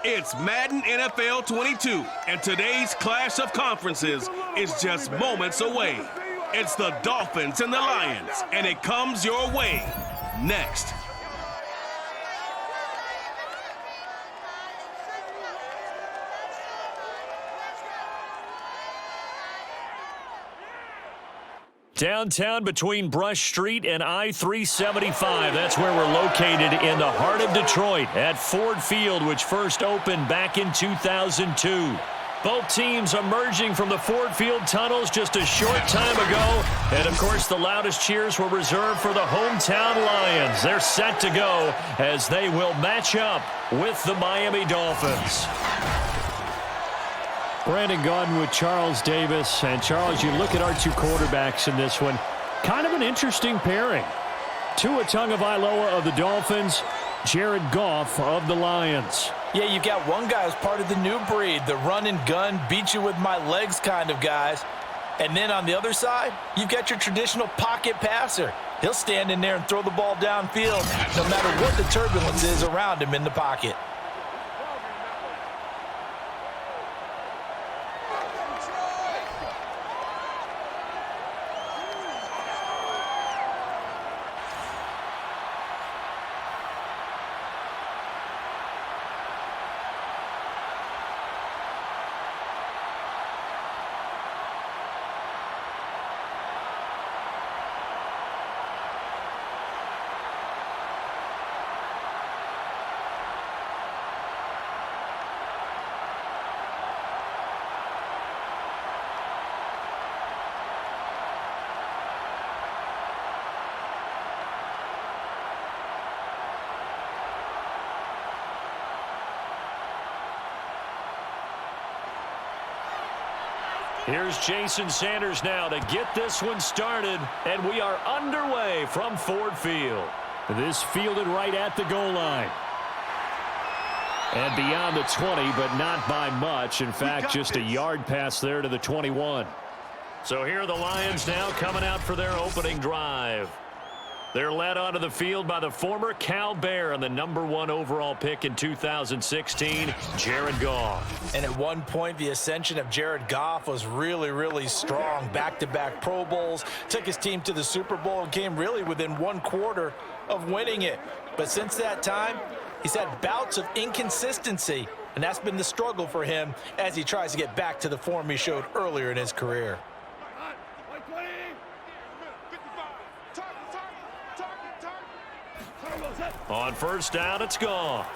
It's Madden NFL 22, and today's clash of conferences is just moments away. It's the Dolphins and the Lions, and it comes your way next. Downtown between Brush Street and I-375. That's where we're located in the heart of Detroit at Ford Field, which first opened back in 2002. Both teams emerging from the Ford Field tunnels just a short time ago. And, of course, the loudest cheers were reserved for the hometown Lions. They're set to go as they will match up with the Miami Dolphins. Brandon Gaudin with Charles Davis. And, Charles, you look at our two quarterbacks in this one. Kind of an interesting pairing. Tua Tagovailoa of the Dolphins, Jared Goff of the Lions. Yeah, you've got one guy who's part of the new breed, the run and gun, beat you with my legs kind of guys. And then on the other side, you've got your traditional pocket passer. He'll stand in there and throw the ball downfield no matter what the turbulence is around him in the pocket. Here's Jason Sanders now to get this one started, and we are underway from Ford Field. This fielded right at the goal line. And beyond the 20, but not by much. In fact, just a yard pass there to the 21. So here are the Lions now coming out for their opening drive. They're led onto the field by the former Cal Bear and the #1 overall pick in 2016, Jared Goff. And at one point, the ascension of Jared Goff was really, really strong. Back-to-back Pro Bowls, took his team to the Super Bowl and came really within one quarter of winning it. But since that time, he's had bouts of inconsistency, and that's been the struggle for him as he tries to get back to the form he showed earlier in his career. On first down, it's Goff.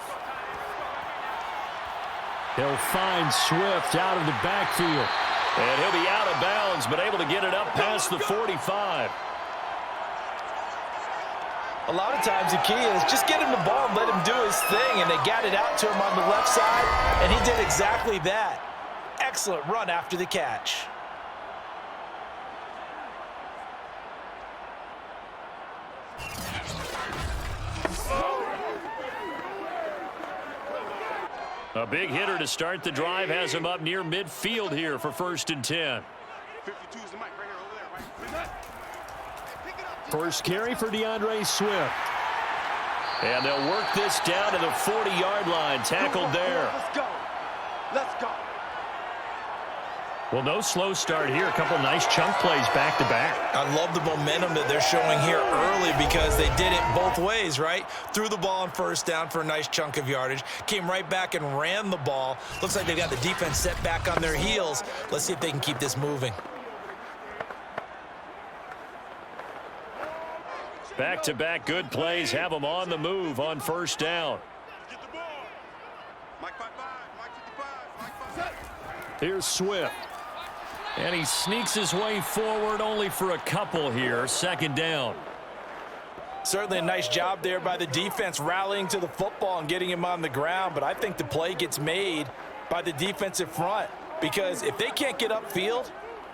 He'll find Swift out of the backfield. And he'll be out of bounds, but able to get it up past the 45. A lot of times the key is just get him the ball and let him do his thing, and they got it out to him on the left side, and he did exactly that. Excellent run after the catch. A big hitter to start the drive has him up near midfield here for 1st and 10. First carry for DeAndre Swift. And they'll work this down to the 40-yard line, tackled there. Let's go. Let's go. Well, no slow start here. A couple nice chunk plays back-to-back. I love the momentum that they're showing here early because they did it both ways, right? Threw the ball on first down for a nice chunk of yardage. Came right back and ran the ball. Looks like they've got the defense set back on their heels. Let's see if they can keep this moving. Back-to-back good plays have them on the move on first down. Here's Swift. And he sneaks his way forward only for a couple here. 2nd down. Certainly a nice job there by the defense rallying to the football and getting him on the ground. But I think the play gets made by the defensive front. Because if they can't get upfield,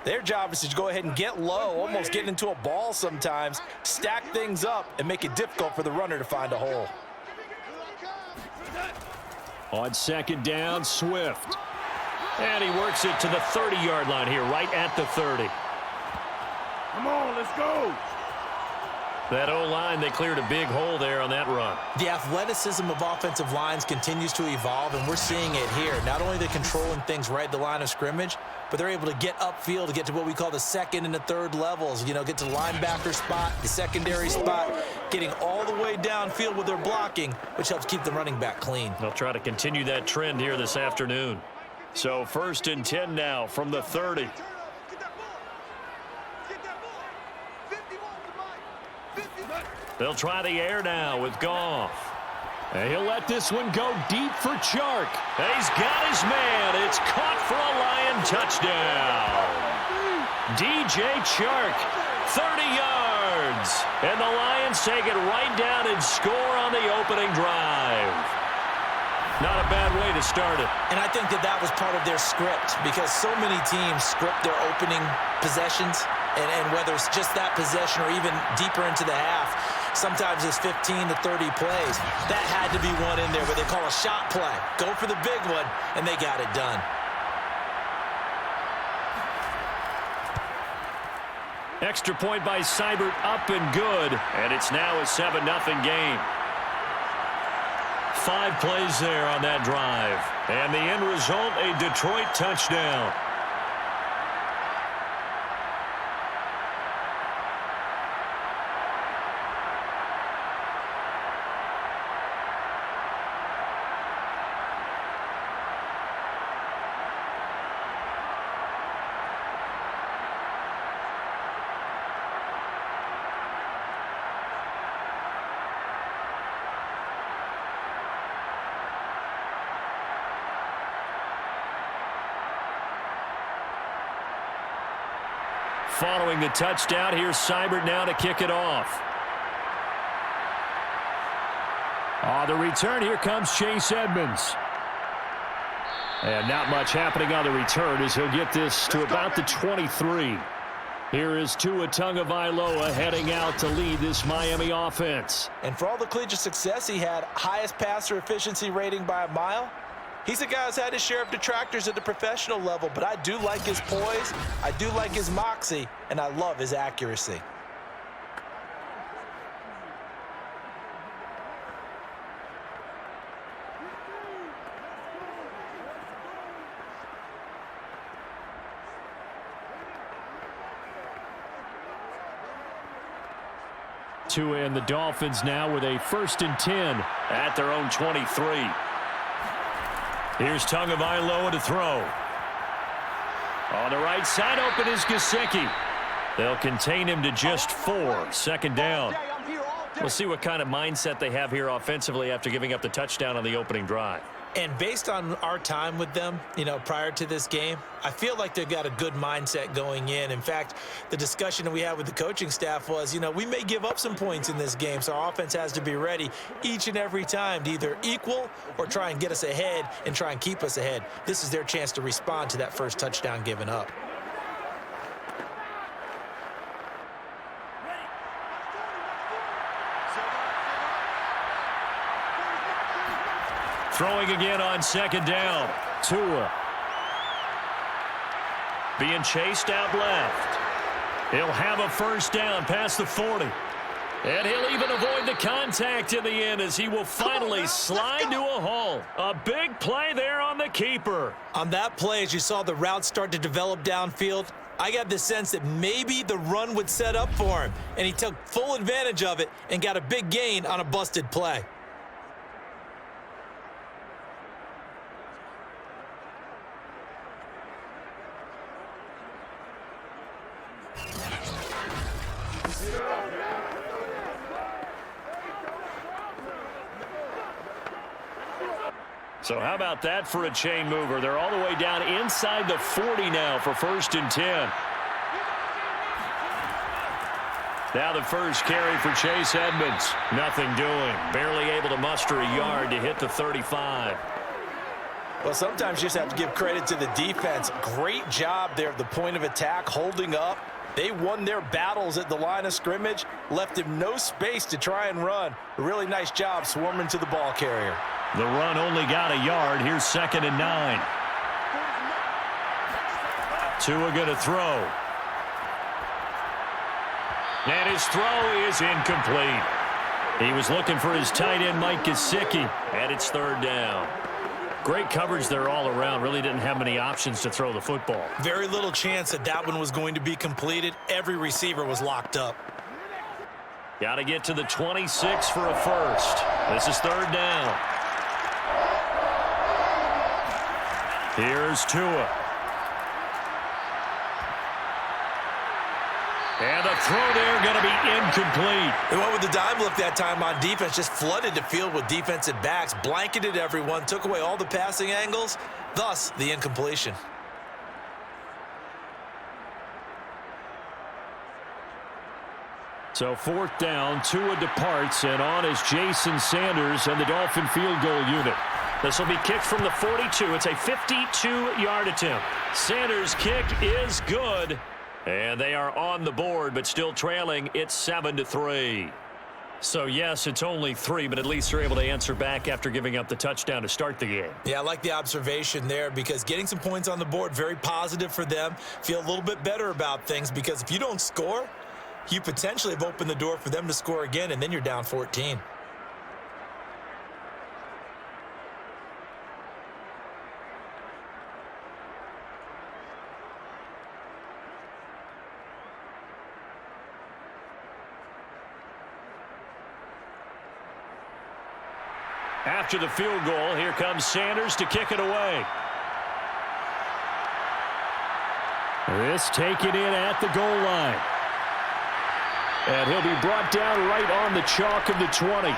their job is to go ahead and get low, almost get into a ball sometimes, stack things up, and make it difficult for the runner to find a hole. On 2nd down, Swift. And he works it to the 30-yard line here, right at the 30. Come on, let's go. That O-line, they cleared a big hole there on that run. The athleticism of offensive lines continues to evolve, and we're seeing it here. Not only are they controlling things right at the line of scrimmage, but they're able to get upfield to get to what we call the second and the third levels. You know, get to the linebacker spot, the secondary spot, getting all the way downfield with their blocking, which helps keep the running back clean. They'll try to continue that trend here this afternoon. So 1st and 10 now from the 30. They'll try the air now with Goff. And he'll let this one go deep for Chark. He's got his man. It's caught for a Lion touchdown. DJ Chark, 30 yards. And the Lions take it right down and score on the opening drive. Not a bad way to start it. And I think that was part of their script, because so many teams script their opening possessions, and whether it's just that possession or even deeper into the half, sometimes it's 15 to 30 plays. That had to be one in there where they call a shot play. Go for the big one, and they got it done. Extra point by Seibert, up and good. And it's now a 7-0 game. 5 plays there on that drive. And the end result, a Detroit touchdown. Following the touchdown, here's Seibert now to kick it off. On the return, here comes Chase Edmonds. And not much happening on the return as he'll get this to about the 23. Here is Tua Tagovailoa heading out to lead this Miami offense. And for all the collegiate success he had, highest passer efficiency rating by a mile, he's a guy who's had his share of detractors at the professional level, but I do like his poise, I do like his moxie, and I love his accuracy. Tua and the Dolphins now with a 1st and 10 at their own 23. Here's Tagovailoa to throw. On the right side, open is Gesicki. They'll contain him to just 4. 2nd down. We'll see what kind of mindset they have here offensively after giving up the touchdown on the opening drive. And based on our time with them, prior to this game, I feel like they've got a good mindset going in. In fact, the discussion that we had with the coaching staff was, we may give up some points in this game, so our offense has to be ready each and every time to either equal or try and get us ahead and try and keep us ahead. This is their chance to respond to that first touchdown given up. Throwing again on 2nd down. Tua. Being chased out left. He'll have a 1st down past the 40. And he'll even avoid the contact in the end as he will finally slide to a halt. A big play there on the keeper. On that play, as you saw the route start to develop downfield, I got the sense that maybe the run would set up for him. And he took full advantage of it and got a big gain on a busted play. So how about that for a chain mover? They're all the way down inside the 40 now for 1st and 10. Now the first carry for Chase Edmonds. Nothing doing. Barely able to muster a yard to hit the 35. Well, sometimes you just have to give credit to the defense. Great job there at the point of attack, holding up. They won their battles at the line of scrimmage, left him no space to try and run. A really nice job swarming to the ball carrier. The run only got a yard. Here's 2nd and 9. Tua going to throw. And his throw is incomplete. He was looking for his tight end, Mike Gesicki, and it's third down. Great coverage there all around. Really didn't have many options to throw the football. Very little chance that that one was going to be completed. Every receiver was locked up. Got to get to the 26 for a first. This is third down. Here's Tua. And the throw there going to be incomplete. They went with the dime look that time on defense, just flooded the field with defensive backs, blanketed everyone, took away all the passing angles, thus the incompletion. So fourth down, Tua departs, and on is Jason Sanders and the Dolphin field goal unit. This will be kicked from the 42. It's a 52-yard attempt. Sanders' kick is good. And they are on the board, but still trailing. It's 7-3. So, yes, it's only 3, but at least they're able to answer back after giving up the touchdown to start the game. Yeah, I like the observation there because getting some points on the board, very positive for them. Feel a little bit better about things because if you don't score, you potentially have opened the door for them to score again, and then you're down 14. After the field goal, here comes Sanders to kick it away. This taken in at the goal line. And he'll be brought down right on the chalk of the 20.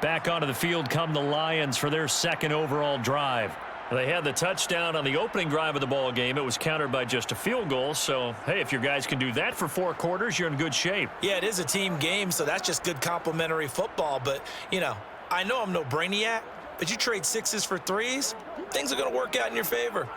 Back onto the field come the Lions for their second overall drive. They had the touchdown on the opening drive of the ball game. It was countered by just a field goal. So, hey, if your guys can do that for 4 quarters, you're in good shape. Yeah, it is a team game, so that's just good complimentary football. But, you know, I know I'm no brainiac, but you trade 6s for 3s, things are going to work out in your favor.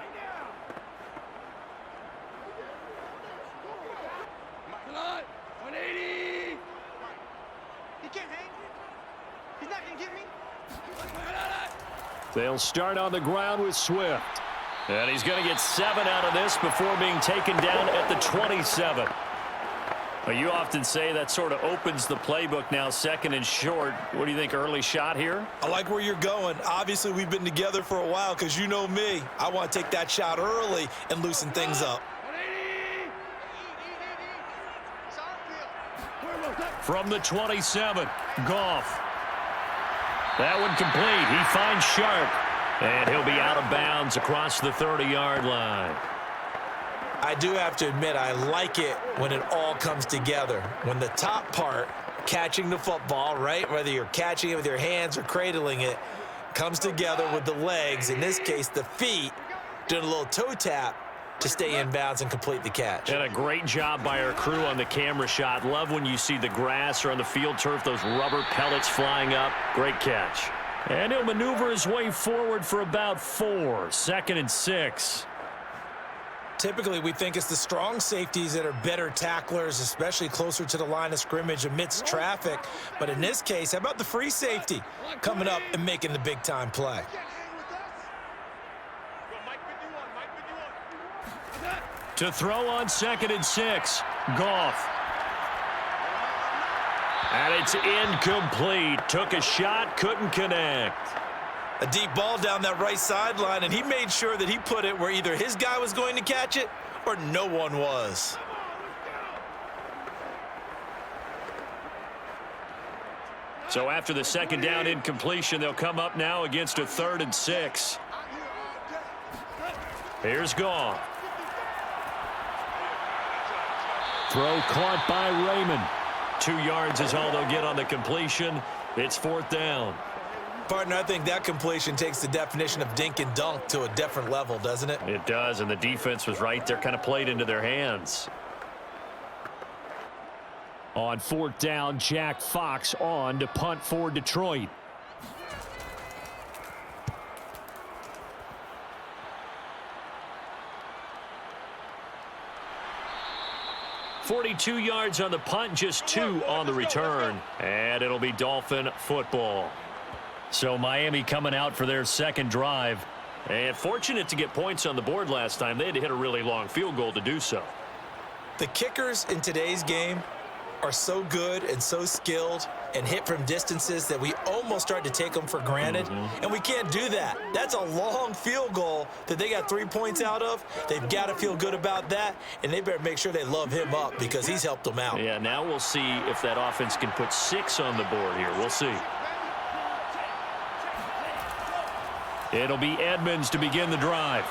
They'll start on the ground with Swift. And he's going to get 7 out of this before being taken down at the 27. Well, you often say that sort of opens the playbook now, second and short. What do you think, early shot here? I like where you're going. Obviously, we've been together for a while because you know me. I want to take that shot early and loosen things up. From the 27, Goff. That one complete. He finds Sharp. And he'll be out of bounds across the 30-yard line. I do have to admit, I like it when it all comes together. When the top part, catching the football, right, whether you're catching it with your hands or cradling it, comes together with the legs, in this case the feet, doing a little toe tap to stay in bounds and complete the catch. And a great job by our crew on the camera shot. Love when you see the grass or on the field turf, those rubber pellets flying up. Great catch. And he'll maneuver his way forward for about 4. 2nd and 6. Typically, we think it's the strong safeties that are better tacklers, especially closer to the line of scrimmage amidst traffic. But in this case, how about the free safety coming up and making the big-time play? To throw on 2nd and 6, Goff. And it's incomplete. Took a shot, couldn't connect. A deep ball down that right sideline, and he made sure that he put it where either his guy was going to catch it or no one was. So after the 2nd down incompletion, they'll come up now against a 3rd and 6. Here's Goff. Throw caught by Raymond. 2 yards is all they'll get on the completion. It's 4th down. Partner, I think that completion takes the definition of dink and dunk to a different level, doesn't it? It does, and the defense was right there, kind of played into their hands. On 4th down, Jack Fox on to punt for Detroit. .42 yards on the punt, just 2 on the return. And it'll be Dolphin football. So Miami coming out for their second drive. And fortunate to get points on the board last time. They had to hit a really long field goal to do so. The kickers in today's game are so good and so skilled and hit from distances that we almost start to take them for granted, and we can't do that. That's a long field goal that they got 3 points out of. They've got to feel good about that, and they better make sure they love him up because he's helped them out. Yeah, now we'll see if that offense can put 6 on the board here. We'll see. It'll be Edmonds to begin the drive.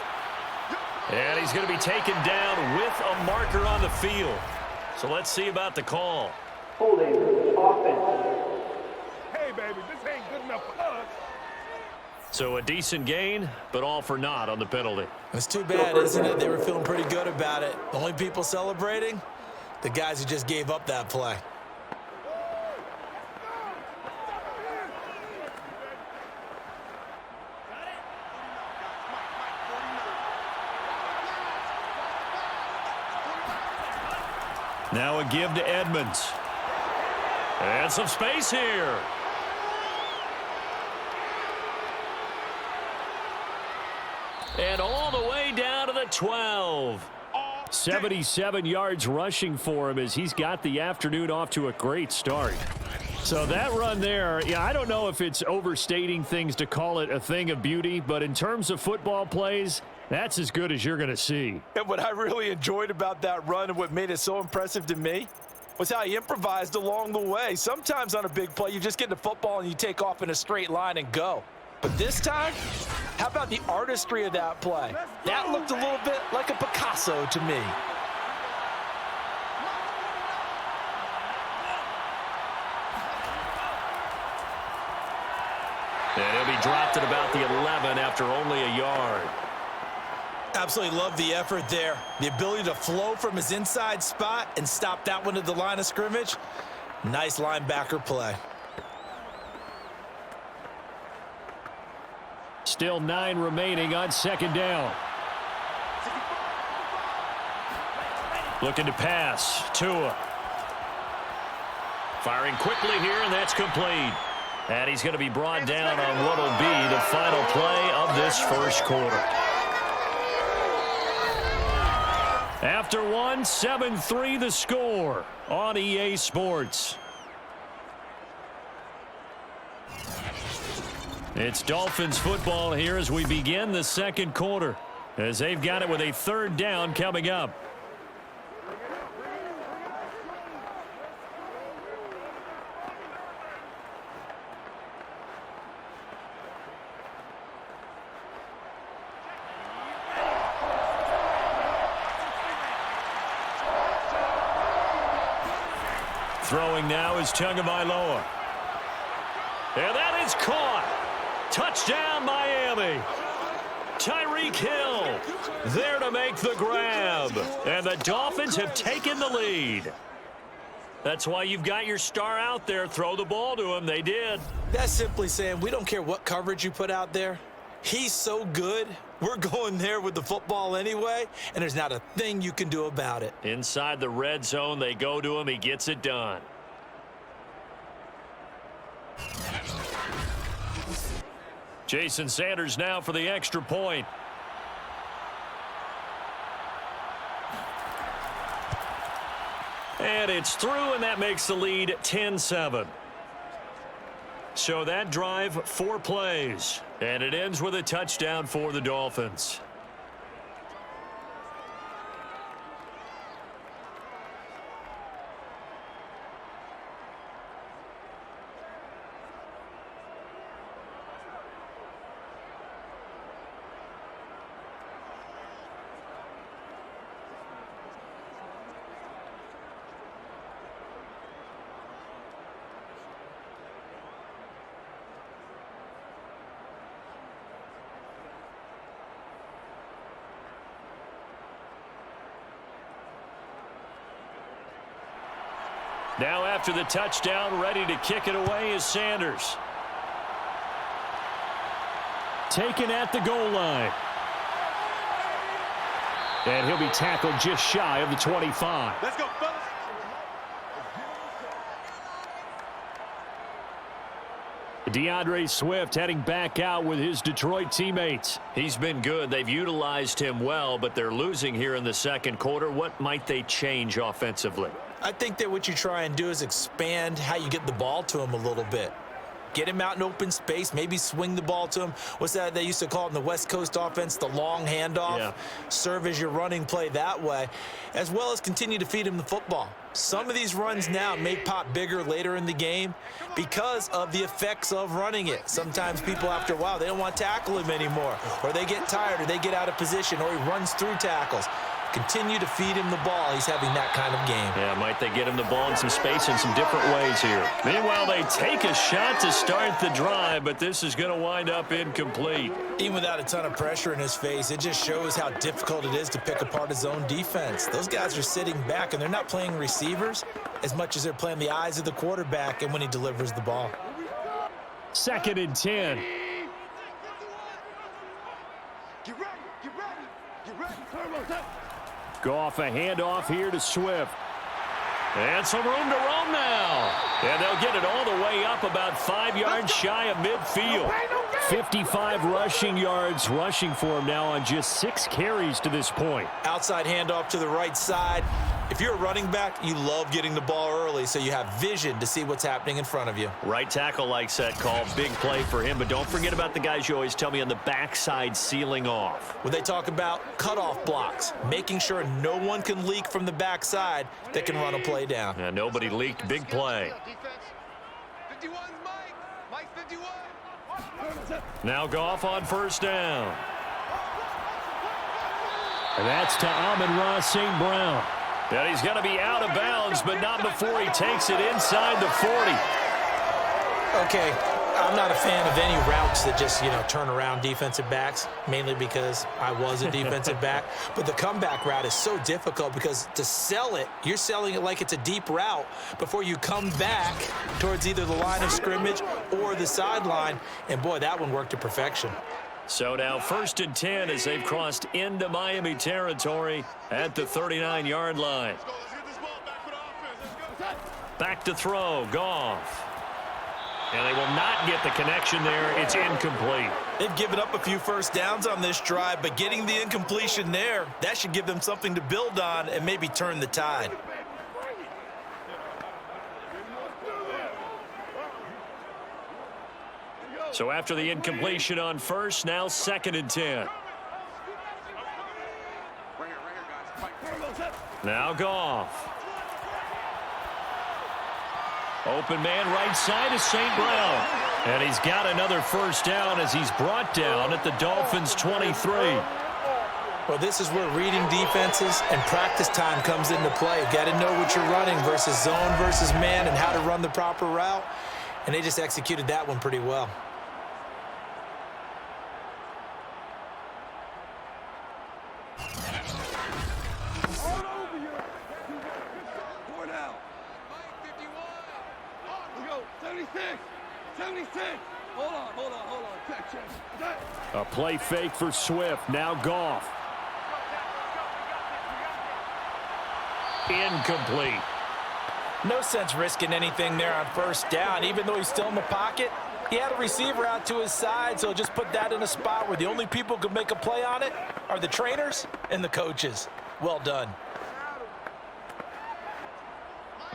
And he's going to be taken down with a marker on the field. So let's see about the call. Holding offense. Hey, baby, this ain't good enough for us. So a decent gain, but all for naught on the penalty. It's too bad, isn't it? They were feeling pretty good about it. The only people celebrating, the guys who just gave up that play. Now a give to Edmonds. And some space here. And all the way down to the 12. 77 yards rushing for him as he's got the afternoon off to a great start. So that run there, yeah, I don't know if it's overstating things to call it a thing of beauty, but in terms of football plays, that's as good as you're going to see. And what I really enjoyed about that run and what made it so impressive to me was how he improvised along the way. Sometimes on a big play, you just get the football and you take off in a straight line and go. But this time, how about the artistry of that play? That looked a little bit like a Picasso to me. And he'll be dropped at about the 11 after only a yard. Absolutely love the effort there. The ability to flow from his inside spot and stop that one at the line of scrimmage. Nice linebacker play. Still 9 remaining on second down. Looking to pass. Tua. Firing quickly here, and that's complete. And he's going to be brought down on what will be the final play of this first quarter. After one, 7-3 the score on EA Sports. It's Dolphins football here as we begin the second quarter, as they've got it with a third down coming up. Throwing now is Tagovailoa. And that is caught. Touchdown, Miami. Tyreek Hill there to make the grab. And the Dolphins have taken the lead. That's why you've got your star out there. Throw the ball to him. They did. That's simply saying we don't care what coverage you put out there. He's so good. We're going there with the football anyway, and there's not a thing you can do about it. Inside the red zone, they go to him. He gets it done. Jason Sanders now for the extra point. And it's through, and that makes the lead 10-7. So that drive, 4 plays, and it ends with a touchdown for the Dolphins. Now after the touchdown, ready to kick it away is Sanders. Taken at the goal line. And he'll be tackled just shy of the 25. Let's go, fellas. DeAndre Swift heading back out with his Detroit teammates. He's been good. They've utilized him well, but they're losing here in the second quarter. What might they change offensively? I think that what you try and do is expand how you get the ball to him a little bit. Get him out in open space, maybe swing the ball to him. What's that they used to call it in the West Coast offense, the long handoff? Yeah. Serve as your running play that way, as well as continue to feed him the football. Some of these runs now may pop bigger later in the game because of the effects of running it. Sometimes people, after a while, they don't want to tackle him anymore, or they get tired, or they get out of position, or he runs through tackles. Continue to feed him the ball. He's having that kind of game. Yeah, might they get him the ball in some space in some different ways here. Meanwhile, they take a shot to start the drive, but this is going to wind up incomplete. Even without a ton of pressure in his face, it just shows how difficult it is to pick apart his own defense. Those guys are sitting back, and they're not playing receivers as much as they're playing the eyes of the quarterback and when he delivers the ball. 2nd and 10. Get ready, get ready, get ready. Turbo's up. Goff a handoff here to Swift. And some room to roam now. And they'll get it all the way up about 5 yards shy of midfield. 55 rushing yards rushing for him now on just 6 carries to this point. Outside handoff to the right side. If you're a running back, you love getting the ball early so you have vision to see what's happening in front of you. Right tackle likes that call. Big play for him. But don't forget about the guys you always tell me on the backside sealing off. When they talk about cutoff blocks, making sure no one can leak from the backside that can run a play down. And nobody leaked. Big play. 51's Mike. Mike's 51. Now Goff on 1st down. And that's to Amon-Ra St. Brown. And he's going to be out of bounds, but not before he takes it inside the 40. Okay, I'm not a fan of any routes that just, turn around defensive backs, mainly because I was a defensive back. But the comeback route is so difficult because to sell it, you're selling it like it's a deep route before you come back towards either the line of scrimmage or the sideline. And, boy, that one worked to perfection. So now 1st and 10 as they've crossed into Miami territory at the 39-yard line. Back to throw, Goff. And they will not get the connection there. It's incomplete. They've given up a few first downs on this drive, but getting the incompletion there, that should give them something to build on and maybe turn the tide. So after the incompletion on 1st, now 2nd and 10. Now Goff. Open man right side is St. Brown. And he's got another 1st down as he's brought down at the Dolphins' 23. Well, this is where reading defenses and practice time comes into play. You've got to know what you're running versus zone versus man and how to run the proper route. And they just executed that one pretty well. All over you. 4 down. 76. 76. Hold on. Check. A play fake for Swift. Now Goff. Incomplete. No sense risking anything there on 1st down. Even though he's still in the pocket, he had a receiver out to his side, so just put that in a spot where the only people who can make a play on it are the trainers and the coaches. Well done.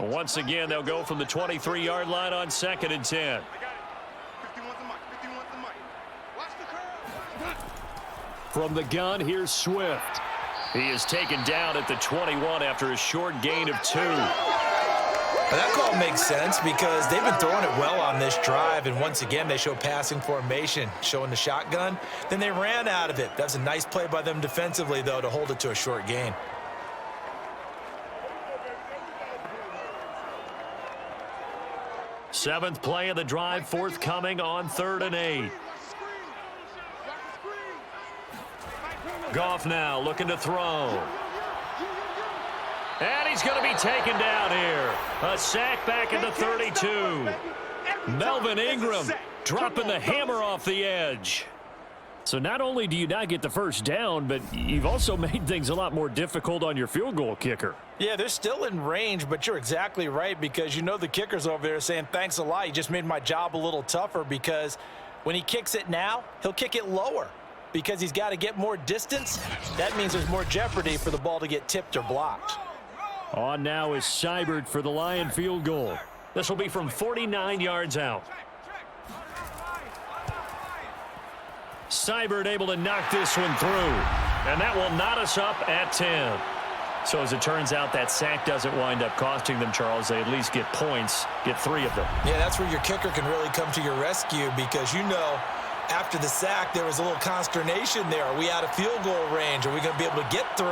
Once again, they'll go from the 23-yard line on 2nd and 10. From the gun, here's Swift. He is taken down at the 21 after a short gain of 2. But that call makes sense because they've been throwing it well on this drive, and once again, they show passing formation, showing the shotgun. Then they ran out of it. That's a nice play by them defensively, though, to hold it to a short gain. Seventh play of the drive forthcoming on 3rd and 8. Goff now looking to throw. And he's going to be taken down here. A sack back at the 32. Melvin Ingram dropping the hammer off the edge. So not only do you not get the first down, but you've also made things a lot more difficult on your field goal kicker. Yeah, they're still in range, but you're exactly right because you know the kicker's over there saying, thanks a lot. You just made my job a little tougher because when he kicks it now, he'll kick it lower because he's got to get more distance. That means there's more jeopardy for the ball to get tipped or blocked. On now is Seibert for the Lion field goal. This will be from 49 yards out. Seibert able to knock this one through. And that will knot us up at 10. So as it turns out, that sack doesn't wind up costing them, Charles. They at least get points, get 3 of them. Yeah, that's where your kicker can really come to your rescue because you know after the sack there was a little consternation there. Are we out of field goal range? Are we going to be able to get 3?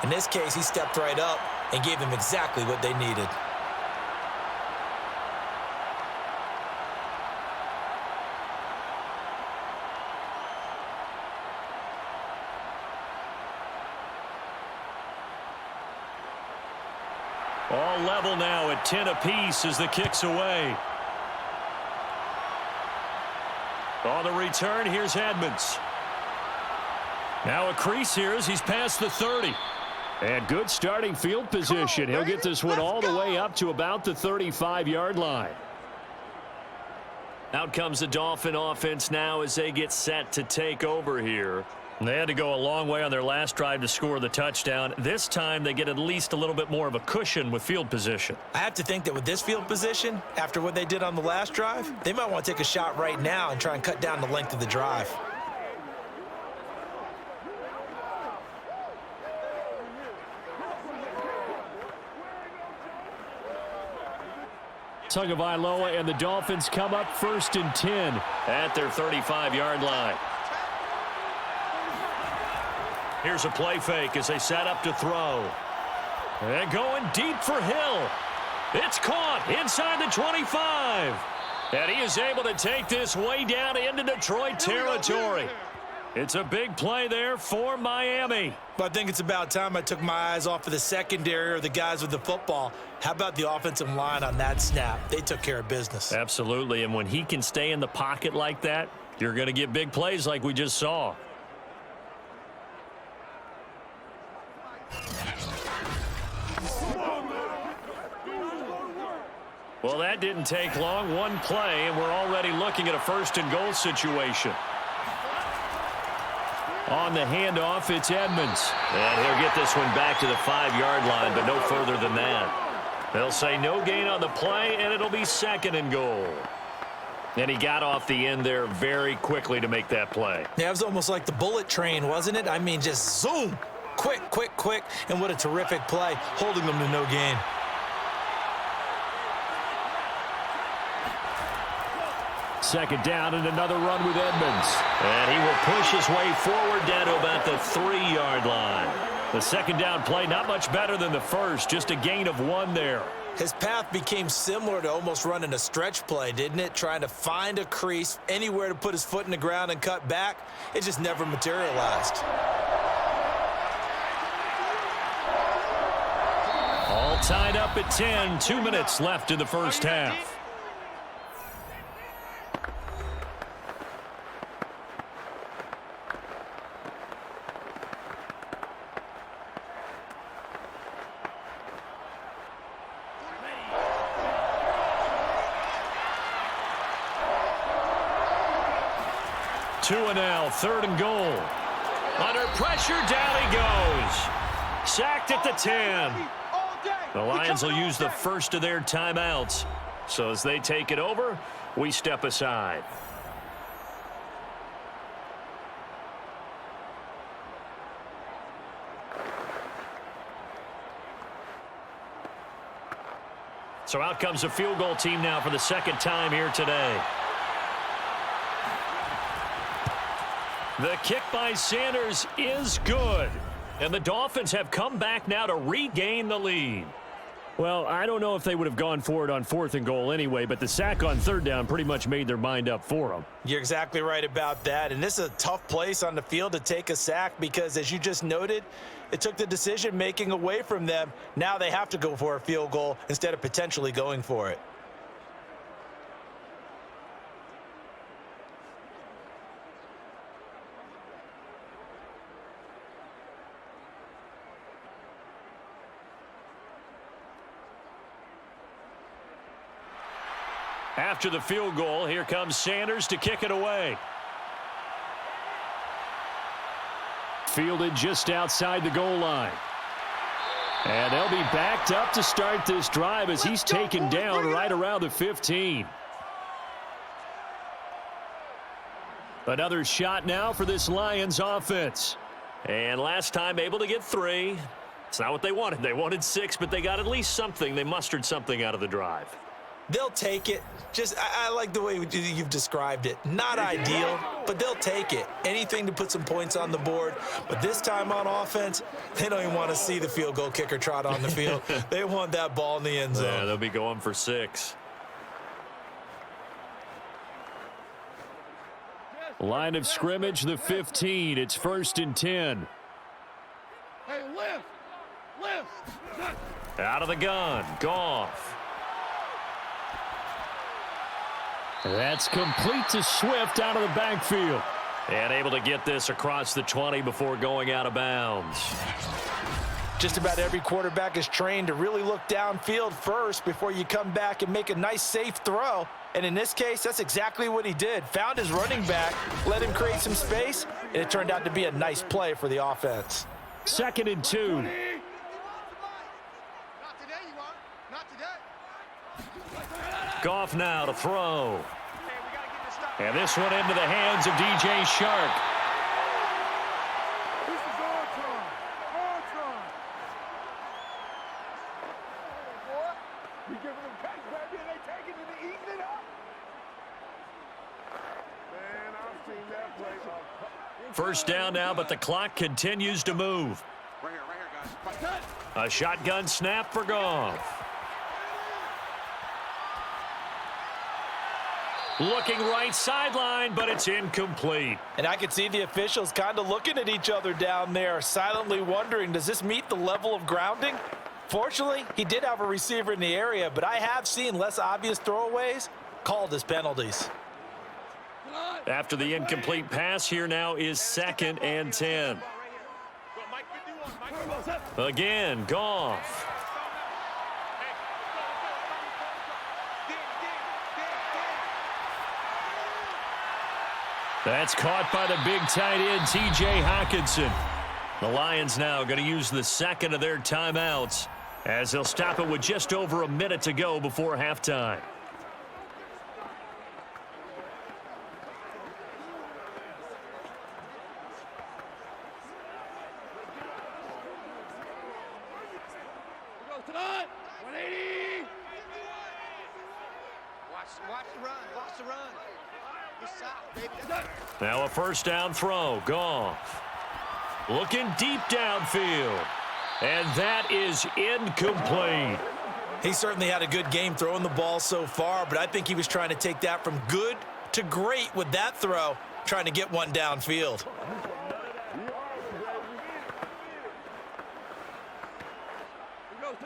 In this case, he stepped right up and gave them exactly what they needed. All level now at 10 apiece as the kick's away. On the return, here's Edmonds. Now a crease here as he's past the 30. And good starting field position. He'll get this one all the way up to about the 35-yard line. Out comes the Dolphin offense now as they get set to take over here. They had to go a long way on their last drive to score the touchdown. This time they get at least a little bit more of a cushion with field position. I have to think that with this field position, after what they did on the last drive, they might want to take a shot right now and try and cut down the length of the drive. Tagovailoa and the Dolphins come up 1st and 10 at their 35-yard line. Here's a play fake as they set up to throw. And going deep for Hill. It's caught inside the 25. And he is able to take this way down into Detroit territory. It's a big play there for Miami. But I think it's about time I took my eyes off of the secondary or the guys with the football. How about the offensive line on that snap? They took care of business. Absolutely, and when he can stay in the pocket like that, you're going to get big plays like we just saw. Well, that didn't take long. One play, and we're already looking at a 1st and goal situation. On the handoff, it's Edmonds. And he'll get this one back to the 5-yard line, but no further than that. They'll say no gain on the play, and it'll be 2nd and goal. And he got off the end there very quickly to make that play. Yeah, it was almost like the bullet train, wasn't it? I mean, just zoom. Quick, quick, quick. And what a terrific play, holding them to no gain. Second down and another run with Edmonds. And he will push his way forward down to about the 3-yard line. The second down play not much better than the first, just a gain of 1 there. His path became similar to almost running a stretch play, didn't it? Trying to find a crease, anywhere to put his foot in the ground and cut back. It just never materialized. All tied up at 10, 2 minutes left in the first half. Two and now, 3rd and goal. Under pressure, down he goes. Sacked at the 10. The Lions will use the first of their timeouts. So as they take it over, we step aside. So out comes the field goal team now for the 2nd time here today. The kick by Sanders is good. And the Dolphins have come back now to regain the lead. Well, I don't know if they would have gone for it on 4th and goal anyway, but the sack on 3rd down pretty much made their mind up for them. You're exactly right about that. And this is a tough place on the field to take a sack because, as you just noted, it took the decision-making away from them. Now they have to go for a field goal instead of potentially going for it. After the field goal, here comes Sanders to kick it away. Fielded just outside the goal line. And they'll be backed up to start this drive as he's taken down right around the 15. Another shot now for this Lions offense. And last time able to get 3. It's not what they wanted. They wanted 6, but they got at least something. They mustered something out of the drive. They'll take it. I like the way you've described it. Not ideal, but they'll take it. Anything to put some points on the board. But this time on offense, they don't even want to see the field goal kicker trot on the field. They want that ball in the end zone. Yeah, they'll be going for 6. Line of scrimmage, the 15. It's 1st and 10. Hey, lift. Out of the gun, Goff. That's complete to Swift out of the backfield. And able to get this across the 20 before going out of bounds. Just about every quarterback is trained to really look downfield first before you come back and make a nice, safe throw. And in this case, that's exactly what he did. Found his running back, let him create some space, and it turned out to be a nice play for the offense. 2nd and 2. Not today, you are. Not today. Goff now to throw. And this one into the hands of DJ Shark. This is our time. Our time. We giving them catch, baby, and they taking it and eating it up. Man, I've seen that play. First down now, but the clock continues to move. Right here, guys. A shotgun snap for Goff. Looking right sideline, but it's incomplete. And I could see the officials kind of looking at each other down there, silently wondering, does this meet the level of grounding? Fortunately, he did have a receiver in the area, but I have seen less obvious throwaways called as penalties. After the incomplete pass, here now is 2nd and 10. Again, Goff. That's caught by the big tight end, T.J. Hockenson. The Lions now going to use the 2nd of their timeouts as they'll stop it with just over a minute to go before halftime. Watch the run. Watch the run. Now a first down throw. Goff. Looking deep downfield. And that is incomplete. He certainly had a good game throwing the ball so far, but I think he was trying to take that from good to great with that throw, trying to get one downfield.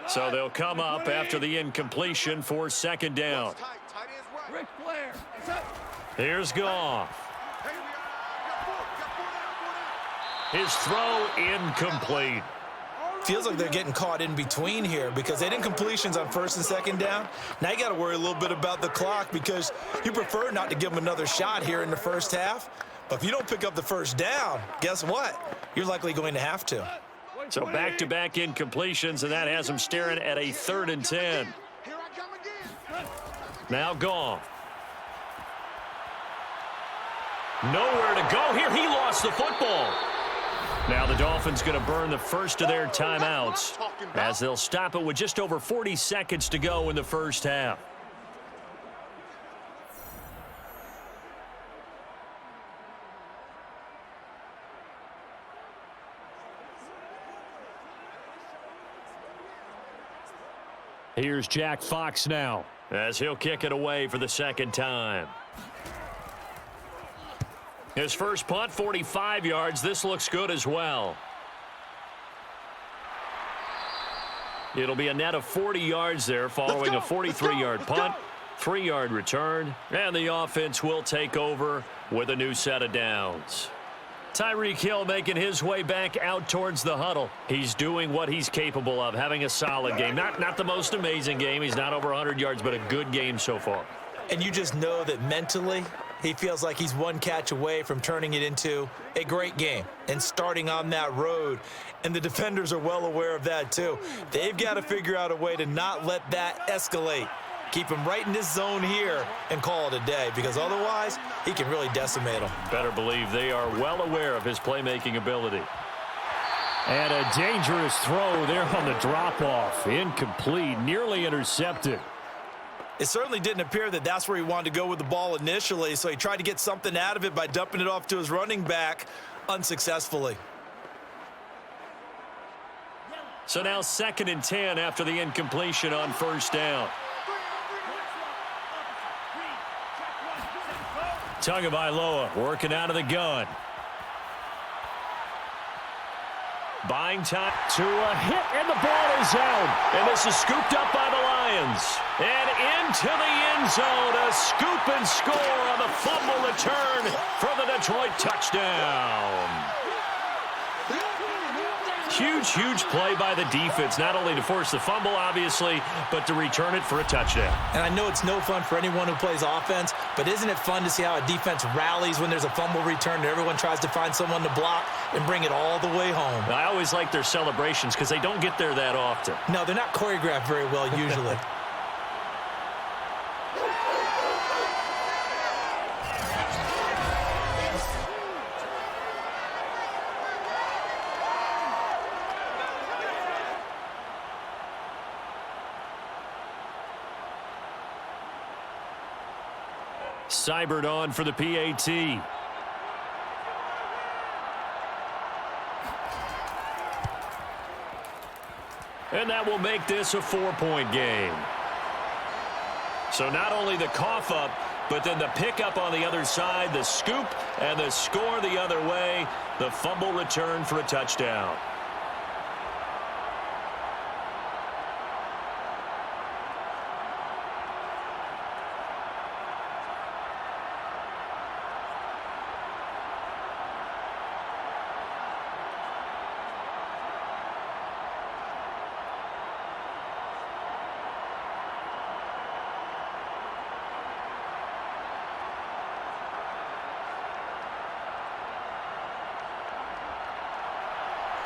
So they'll come up after the incompletion for 2nd down. Here's Goff. His throw incomplete. Feels like they're getting caught in between here because they didn't completions on 1st and 2nd down. Now you got to worry a little bit about the clock because you prefer not to give them another shot here in the first half. But if you don't pick up the first down, guess what? You're likely going to have to. So back-to-back incompletions, and that has them staring at a 3rd and 10. Now Goff. Nowhere to go here. He lost the football. Now the Dolphins going to burn the first of their timeouts as they'll stop it with just over 40 seconds to go in the first half. Here's Jack Fox now as he'll kick it away for the 2nd time. His first punt, 45 yards. This looks good as well. It'll be a net of 40 yards there following a 43-yard punt, 3-yard return, and the offense will take over with a new set of downs. Tyreek Hill making his way back out towards the huddle. He's doing what he's capable of, having a solid game. Not the most amazing game. He's not over 100 yards, but a good game so far. And you just know that mentally he feels like he's one catch away from turning it into a great game and starting on that road. And the defenders are well aware of that too. They've got to figure out a way to not let that escalate. Keep him right in this zone here and call it a day, because otherwise he can really decimate them. Better believe they are well aware of his playmaking ability. And a dangerous throw there on the drop-off. Incomplete, nearly intercepted. It certainly didn't appear that that's where he wanted to go with the ball initially, so he tried to get something out of it by dumping it off to his running back unsuccessfully. So now 2nd and 10 after the incompletion on 1st down. Tagovailoa working out of the gun. Buying time to a hit, and the ball is out. And this is scooped up by the Lions. And into the end zone, a scoop and score on the fumble return for the Detroit touchdown. Huge, huge play by the defense, not only to force the fumble, obviously, but to return it for a touchdown. And I know it's no fun for anyone who plays offense, but isn't it fun to see how a defense rallies when there's a fumble return and everyone tries to find someone to block and bring it all the way home? I always like their celebrations because they don't get there that often. No, they're not choreographed very well usually. Seibert on for the PAT. And that will make this a 4-point game. So not only the cough up, but then the pickup on the other side, the scoop, and the score the other way, the fumble return for a touchdown.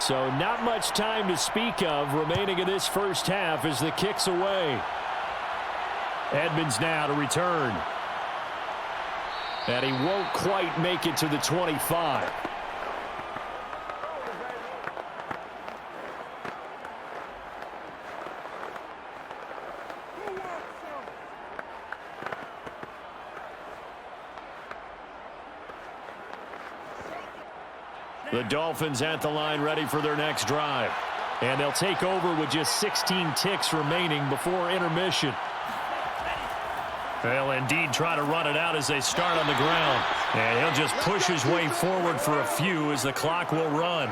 So not much time to speak of remaining in this first half as the kick's away. Edmonds now to return. And he won't quite make it to the 25. The Dolphins at the line ready for their next drive. And they'll take over with just 16 ticks remaining before intermission. They'll indeed try to run it out as they start on the ground. And he'll just push his way forward for a few as the clock will run.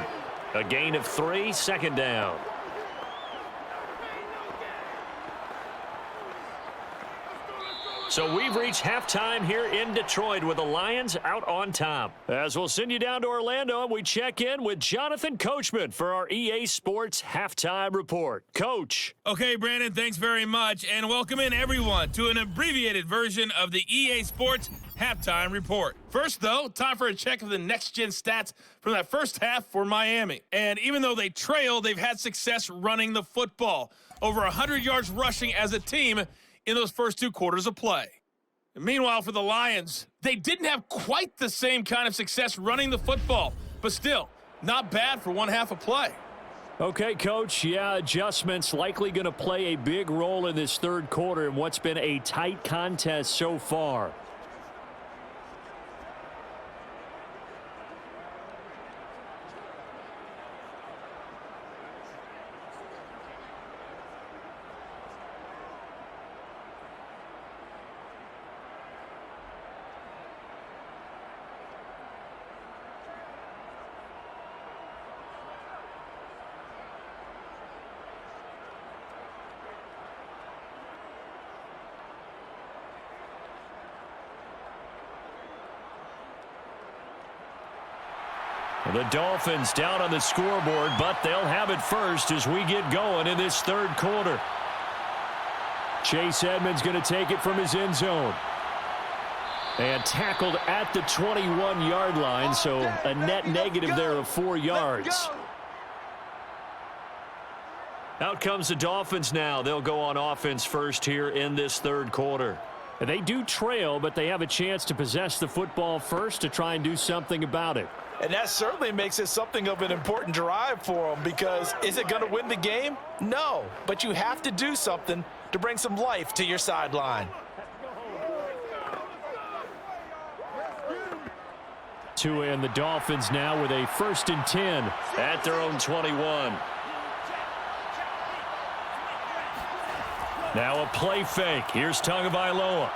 A gain of 3, 2nd down. So we've reached halftime here in Detroit with the Lions out on top. As we'll send you down to Orlando, we check in with Jonathan Coachman for our EA Sports Halftime Report. Coach. Okay, Brandon, thanks very much. And welcome in, everyone, to an abbreviated version of the EA Sports Halftime Report. First, though, time for a check of the next-gen stats from that first half for Miami. And even though they trailed, they've had success running the football. Over 100 yards rushing as a team in those first 2 quarters of play. And meanwhile, for the Lions, they didn't have quite the same kind of success running the football, but still, not bad for one half of play. Okay, Coach, yeah, adjustments likely going to play a big role in this 3rd quarter in what's been a tight contest so far. The Dolphins down on the scoreboard, but they'll have it first as we get going in this 3rd quarter. Chase Edmonds going to take it from his end zone. And tackled at the 21-yard line, so a net negative there of 4 yards. Out comes the Dolphins now. They'll go on offense first here in this third quarter. And they do trail, but they have a chance to possess the football first to try and do something about it. And that certainly makes it something of an important drive for them, because is it going to win the game? No, but you have to do something to bring some life to your sideline. Tua and the Dolphins now with a 1st and 10 at their own 21. Now a play fake. Here's Tagovailoa.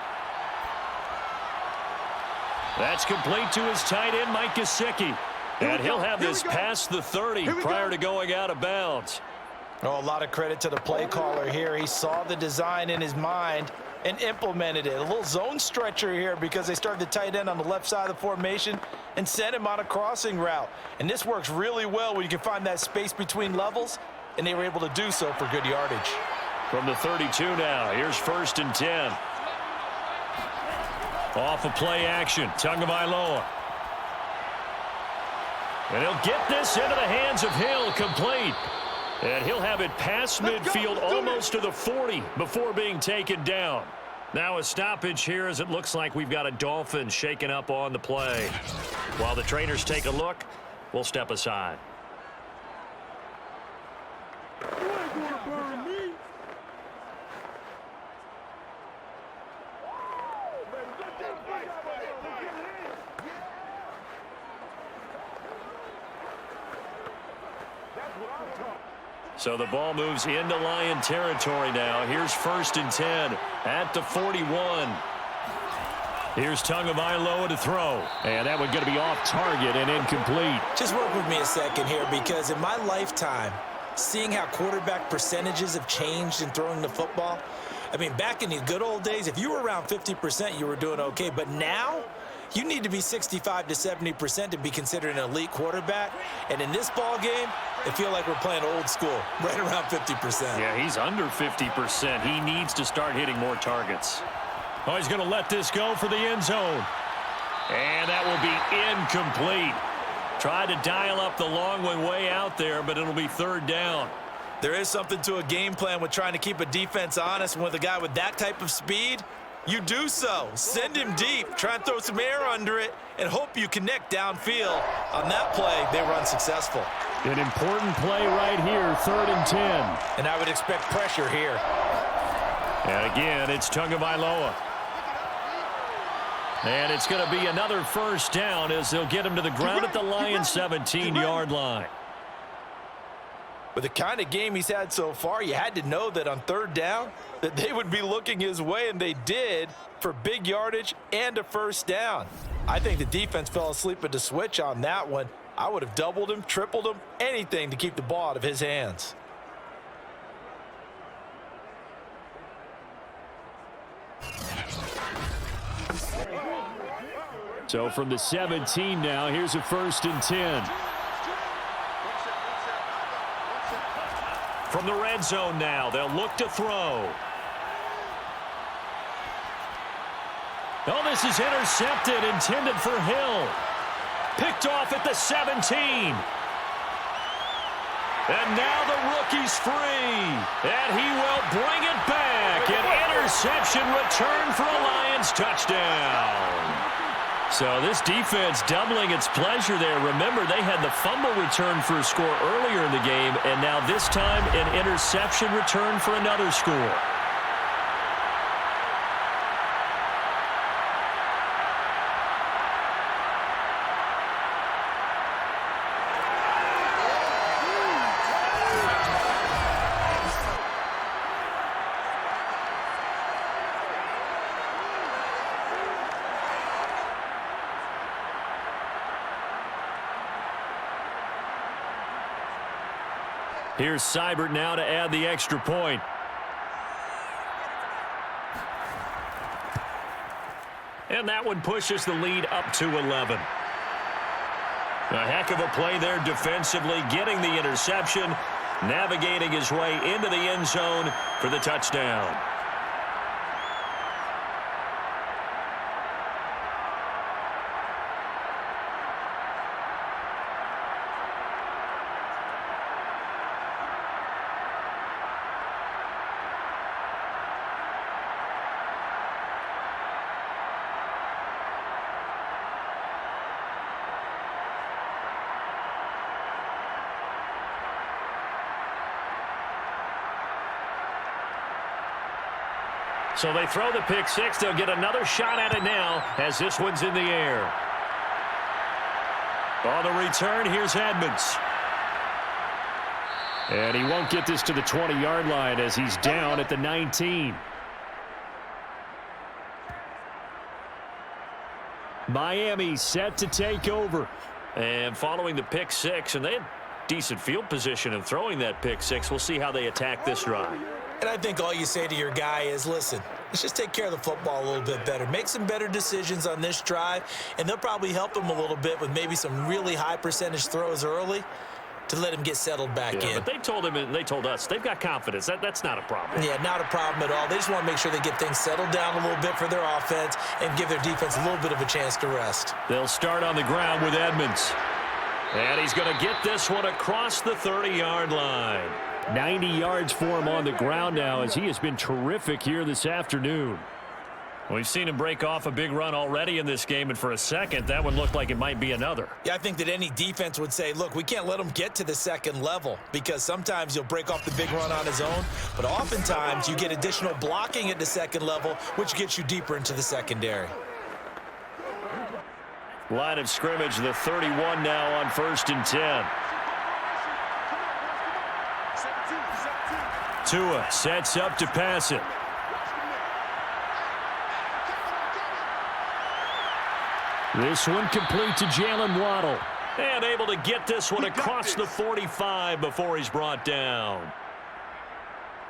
That's complete to his tight end, Mike Gesicki. And he'll have this past the 30 prior to going out of bounds. Oh, a lot of credit to the play caller here. He saw the design in his mind and implemented it. A little zone stretcher here because they started the tight end on the left side of the formation and sent him on a crossing route. And this works really well when you can find that space between levels, and they were able to do so for good yardage. From the 32 now, here's 1st and 10. Off of play action, Tagovailoa. And he'll get this into the hands of Hill, complete. And he'll have it past midfield almost to the 40 before being taken down. Now a stoppage here as it looks like we've got a Dolphin shaken up on the play. While the trainers take a look, we'll step aside. So the ball moves into Lion territory now. Here's 1st and 10 at the 41. Here's Tagovailoa to throw. And that one's going to be off target and incomplete. Just work with me a second here, because in my lifetime, seeing how quarterback percentages have changed in throwing the football, I mean, back in the good old days, if you were around 50%, you were doing okay. But now, you need to be 65 to 70% to be considered an elite quarterback. And in this ball game, I feel like we're playing old school, right around 50%. Yeah, he's under 50%. He needs to start hitting more targets. Oh, he's going to let this go for the end zone. And that will be incomplete. Tried to dial up the long one way out there, but it'll be 3rd down. There is something to a game plan with trying to keep a defense honest. And with a guy with that type of speed, you do so. Send him deep. Try and throw some air under it and hope you connect downfield. On that play, they run successful. An important play right here, 3rd and 10. And I would expect pressure here. And again, it's Tagovailoa. And it's going to be another 1st down as they'll get him to the ground at the Lions' 17-yard line. With the kind of game he's had so far, you had to know that on 3rd down that they would be looking his way, and they did, for big yardage and a 1st down. I think the defense fell asleep at the switch on that one. I would have doubled him, tripled him, anything to keep the ball out of his hands. So from the 17 now, here's a 1st and 10. From the red zone now, they'll look to throw. Oh, this is intercepted, intended for Hill. Picked off at the 17. And now the rookie's free. And he will bring it back. An interception return for a Lions touchdown. So this defense doubling its pleasure there. Remember, they had the fumble return for a score earlier in the game, and now this time an interception return for another score. Here's Seibert now to add the extra point. And that one pushes the lead up to 11. A heck of a play there defensively, getting the interception, navigating his way into the end zone for the touchdown. So they throw the pick six. They'll get another shot at it now as this one's in the air. On the return, here's Edmonds. And he won't get this to the 20-yard line as he's down at the 19. Miami set to take over. And following the pick six, and they had decent field position in throwing that pick six. We'll see how they attack this drive. And I think all you say to your guy is, listen, let's just take care of the football a little bit better. Make some better decisions on this drive, and they'll probably help him a little bit with maybe some really high percentage throws early to let him get settled back in. But they told him and they told us they've got confidence. That's not a problem. Yeah, not a problem at all. They just want to make sure they get things settled down a little bit for their offense and give their defense a little bit of a chance to rest. They'll start on the ground with Edmonds. And he's going to get this one across the 30-yard line. 90 yards for him on the ground now as he has been terrific here this afternoon. We've seen him break off a big run already in this game, and for a second, that one looked like it might be another. Yeah, I think that any defense would say, look, we can't let him get to the second level because sometimes he'll break off the big run on his own, but oftentimes you get additional blocking at the second level, which gets you deeper into the secondary. Line of scrimmage, the 31 now on 1st and 10. Tua sets up to pass it. This one complete to Jalen Waddle. And able to get this one across the 45 before he's brought down.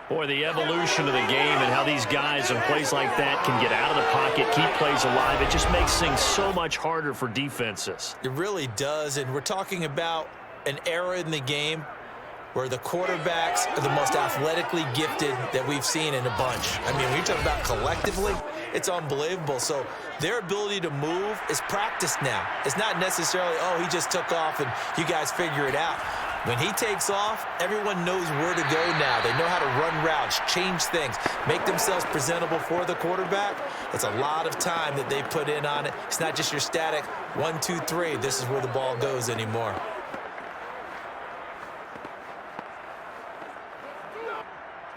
Boy, the evolution of the game and how these guys on plays like that can get out of the pocket, keep plays alive, it just makes things so much harder for defenses. It really does, and we're talking about an era in the game where the quarterbacks are the most athletically gifted that we've seen in a bunch. I mean, when you talk about collectively, it's unbelievable. So their ability to move is practiced now. It's not necessarily, oh, he just took off and you guys figure it out. When he takes off, everyone knows where to go now. They know how to run routes, change things, make themselves presentable for the quarterback. It's a lot of time that they put in on it. It's not just your static 1, 2, 3. This is where the ball goes anymore.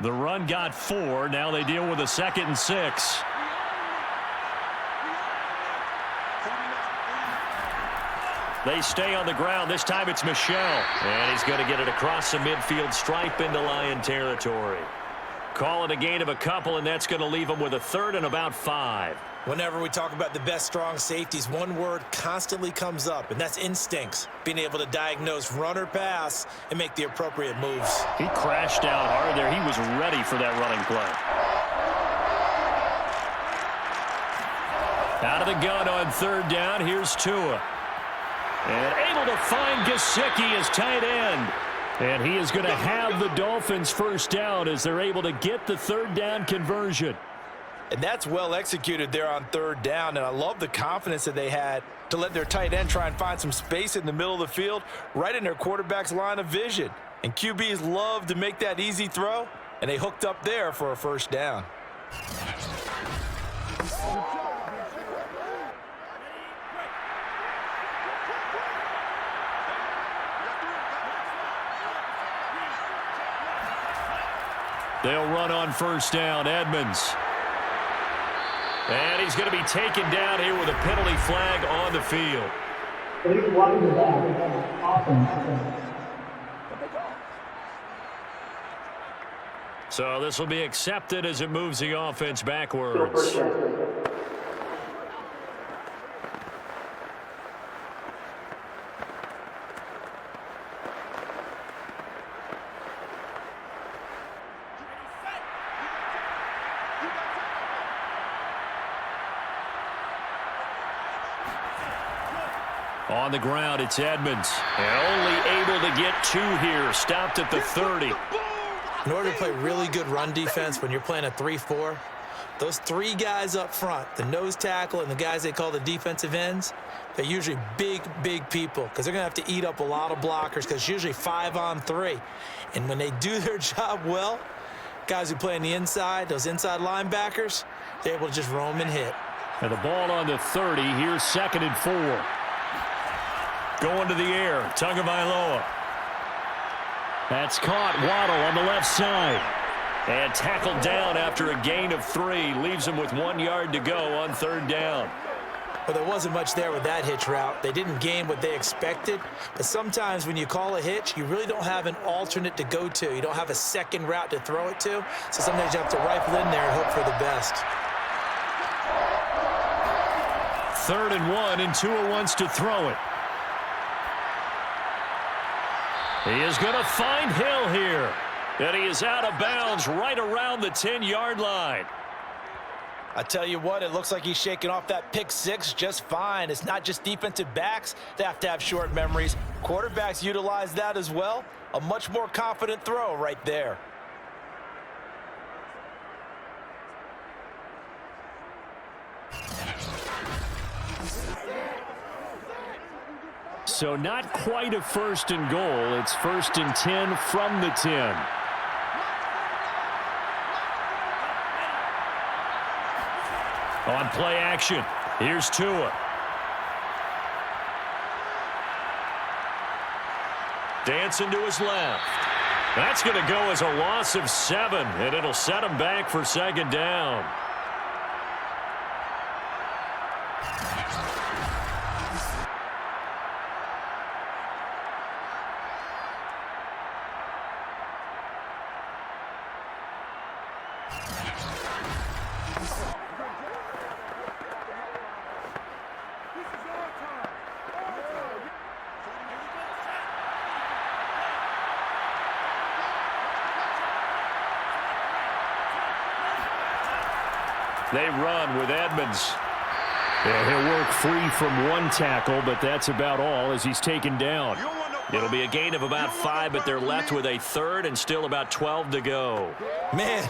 The run got 4. Now they deal with a 2nd and 6. They stay on the ground. This time it's Michel. And he's going to get it across the midfield stripe into Lion territory. Call it a gain of a couple, and that's going to leave them with a 3rd and about 5. Whenever we talk about the best strong safeties, one word constantly comes up, and that's instincts. Being able to diagnose run or pass and make the appropriate moves. He crashed down hard there. He was ready for that running play. Out of the gun on 3rd down. Here's Tua. And able to find Gesicki as tight end. And he is going to have the Dolphins first down as they're able to get the 3rd down conversion. And that's well executed there on 3rd down. And I love the confidence that they had to let their tight end try and find some space in the middle of the field, right in their quarterback's line of vision. And QBs love to make that easy throw, and they hooked up there for a first down. They'll run on 1st down. Edmonds. And he's going to be taken down here with a penalty flag on the field. So this will be accepted as it moves the offense backwards. On the ground, it's Edmonds. And only able to get 2 here. Stopped at the 30. In order to play really good run defense when you're playing a 3-4, those 3 guys up front, the nose tackle and the guys they call the defensive ends, they're usually big, big people because they're going to have to eat up a lot of blockers because it's usually 5 on 3. And when they do their job well, guys who play on the inside, those inside linebackers, they're able to just roam and hit. And the ball on the 30. Here's 2nd and 4. Going to the air. Tagovailoa. That's caught. Waddle on the left side. And tackled down after a gain of 3. Leaves him with 1 yard to go on 3rd down. Well, there wasn't much there with that hitch route. They didn't gain what they expected. But sometimes when you call a hitch, you really don't have an alternate to go to. You don't have a second route to throw it to. So sometimes you have to rifle in there and hope for the best. 3rd and 1, and Tua wants to throw it. He is going to find Hill here. And he is out of bounds right around the 10-yard line. I tell you what, it looks like he's shaking off that pick 6 just fine. It's not just defensive backs that have short memories. Quarterbacks utilize that as well. A much more confident throw right there. So not quite a 1st and goal. It's 1st and 10 from the 10. On play action, here's Tua. Dancing to his left. That's going to go as a loss of 7, and it'll set him back for 2nd down. They run with Edmonds. Yeah, he'll work free from 1 tackle, but that's about all as he's taken down. It'll be a gain of about 5, but they're left with a 3rd and still about 12 to go. Man,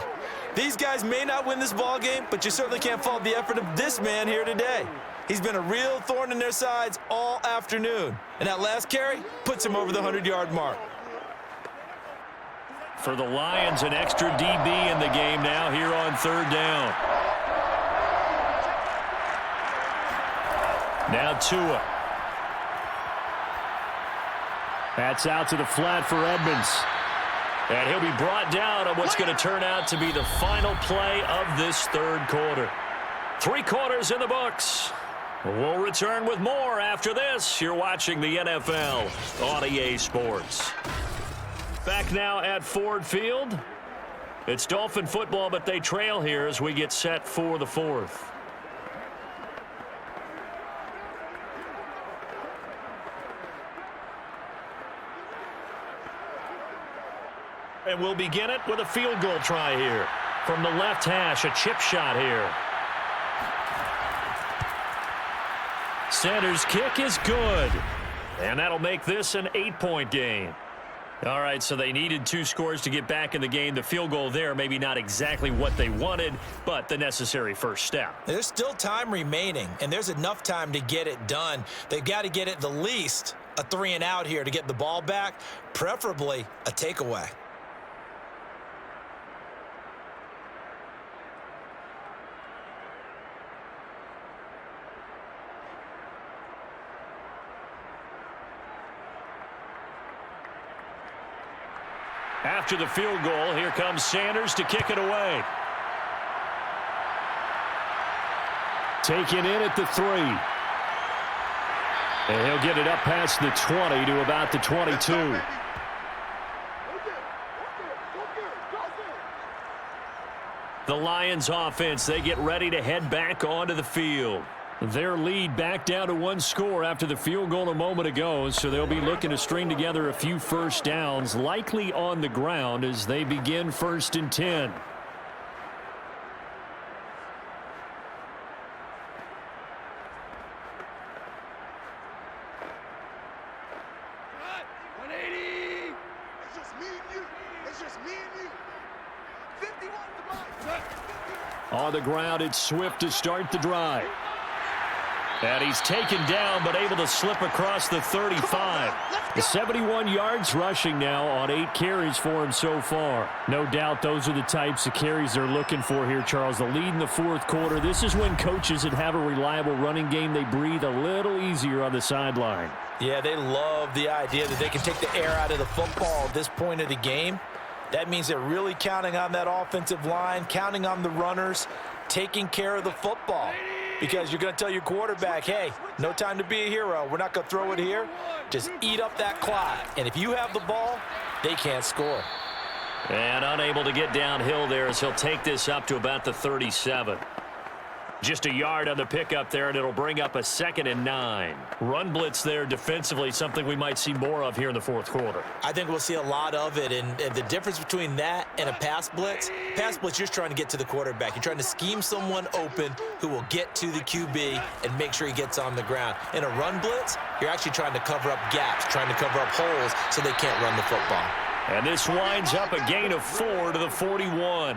these guys may not win this ball game, but you certainly can't fault the effort of this man here today. He's been a real thorn in their sides all afternoon. And that last carry puts him over the 100-yard mark. For the Lions, an extra DB in the game now here on 3rd down. Now Tua. That's out to the flat for Edmonds. And he'll be brought down on what's going to turn out to be the final play of this 3rd quarter. 3 quarters in the books. We'll return with more after this. You're watching the NFL on EA Sports. Back now at Ford Field. It's Dolphin football, but they trail here as we get set for the 4th. And we'll begin it with a field goal try here. From the left hash, a chip shot here. Center's kick is good. And that'll make this an 8-point game. All right, so they needed 2 scores to get back in the game. The field goal there, maybe not exactly what they wanted, but the necessary first step. There's still time remaining, and there's enough time to get it done. They've got to get at the least a 3 and out here to get the ball back, preferably a takeaway. After the field goal, here comes Sanders to kick it away. Taken in at the 3. And he'll get it up past the 20 to about the 22. The Lions offense, they get ready to head back onto the field. Their lead back down to 1 score after the field goal a moment ago, so they'll be looking to string together a few first downs, likely on the ground as they begin 1st and 10. On the ground, it's Swift to start the drive. And he's taken down, but able to slip across the 35. The 71 yards rushing now on 8 carries for him so far. No doubt those are the types of carries they're looking for here, Charles. The lead in the 4th quarter. This is when coaches that have a reliable running game, they breathe a little easier on the sideline. Yeah, they love the idea that they can take the air out of the football at this point of the game. That means they're really counting on that offensive line, counting on the runners, taking care of the football. Because you're going to tell your quarterback, hey, no time to be a hero. We're not going to throw it here. Just eat up that clock. And if you have the ball, they can't score. And unable to get downhill there as he'll take this up to about the 37. Just a yard on the pickup there, and it'll bring up a 2nd and 9. Run blitz there defensively, something we might see more of here in the fourth quarter. I think we'll see a lot of it, and the difference between that and a pass blitz, you're just trying to get to the quarterback. You're trying to scheme someone open who will get to the QB and make sure he gets on the ground. In a run blitz, you're actually trying to cover up gaps, trying to cover up holes so they can't run the football. And this winds up a gain of 4 to the 41.